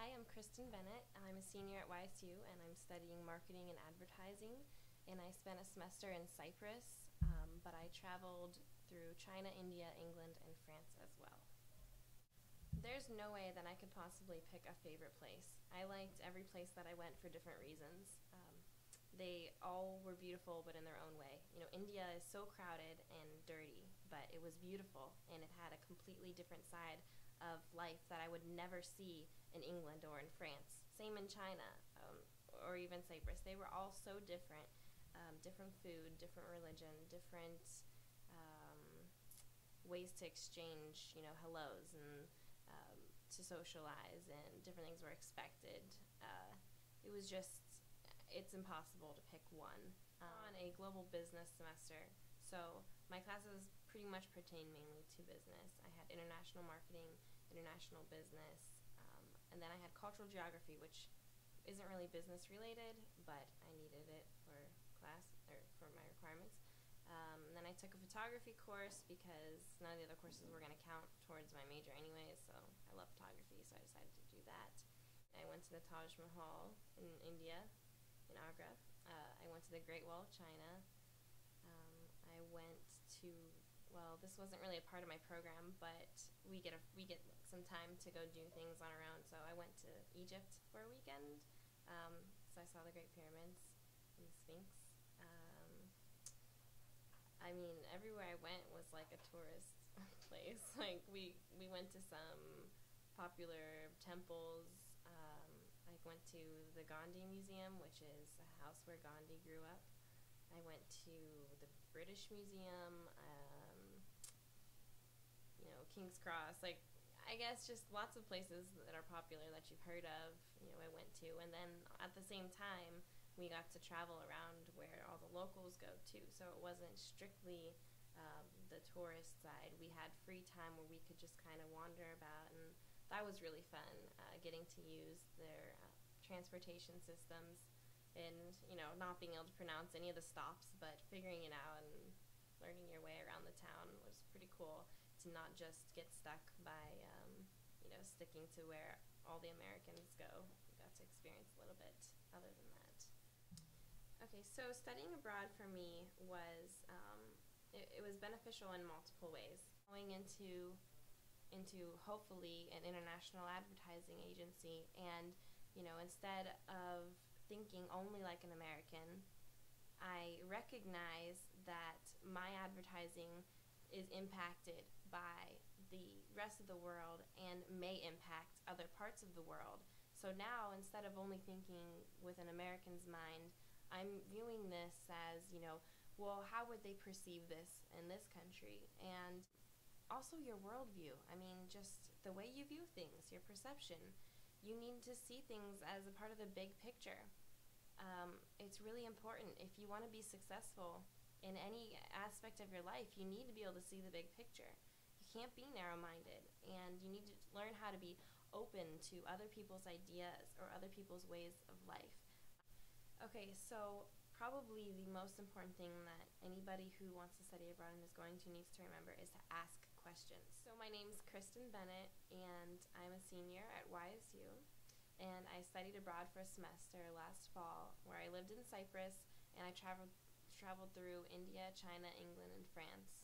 Hi, I'm Kristen Bennett. I'm a senior at YSU and I'm studying marketing and advertising. And I spent a semester in Cyprus, but I traveled through China, India, England, and France as well. There's no way that I could possibly pick a favorite place. I liked every place that I went for different reasons. They all were beautiful, but in their own way. You know, India is so crowded and dirty, but it was beautiful, and it had a completely different side of life that I would never see in England or in France. Same in China, or even Cyprus. They were all so different. Different food, different religion, different ways to exchange, hellos and to socialize, and different things were expected. It was just, it's impossible to pick one. On a global business semester, so my classes pretty much pertain mainly to business. I had international marketing, international business, and then I had cultural geography, which isn't really business related, but I needed it for class, or for my requirements. And then I took a photography course because none of the other courses were going to count towards my major anyways, so I love photography, so I decided to do that. I went to the Taj Mahal in India, in Agra. I went to the Great Wall of China. I went to, well, this wasn't really a part of my program, but we get some time to go do things on our own, so I went to Egypt for a weekend. So I saw the Great Pyramids and the Sphinx. I mean, everywhere I went was like a tourist place. Like, we went to some popular temples. I went to the Gandhi Museum, which is a house where Gandhi grew up. I went to the British Museum, King's Cross, like, I guess just lots of places that are popular that you've heard of, I went to. And then at the same time, we got to travel around where all the locals go to. So it wasn't strictly the tourist side. We had free time where we could just kind of wander about, and that was really fun, getting to use their transportation systems and, not being able to pronounce any of the stops, but figuring it out and learning your way around the town was pretty cool, to not just get stuck by, sticking to where all the Americans go. We got to experience a little bit other than that. Okay, so studying abroad for me was, it was beneficial in multiple ways. Going into hopefully an international advertising agency, and, instead of thinking only like an American, I recognize that my advertising is impacted by the rest of the world and may impact other parts of the world. So now, instead of only thinking with an American's mind, I'm viewing this as, well, how would they perceive this in this country? And also your worldview. I mean, just the way you view things, your perception. You need to see things as a part of the big picture. It's really important. If you want to be successful in any aspect of your life, you need to be able to see the big picture. You can't be narrow-minded, and you need to learn how to be open to other people's ideas or other people's ways of life. Okay, so probably the most important thing that anybody who wants to study abroad and is going to needs to remember is to ask questions. So my name's Kristen Bennett, and I'm a senior at YSU, and I studied abroad for a semester last fall, where I lived in Cyprus, and I traveled through India, China, England, and France.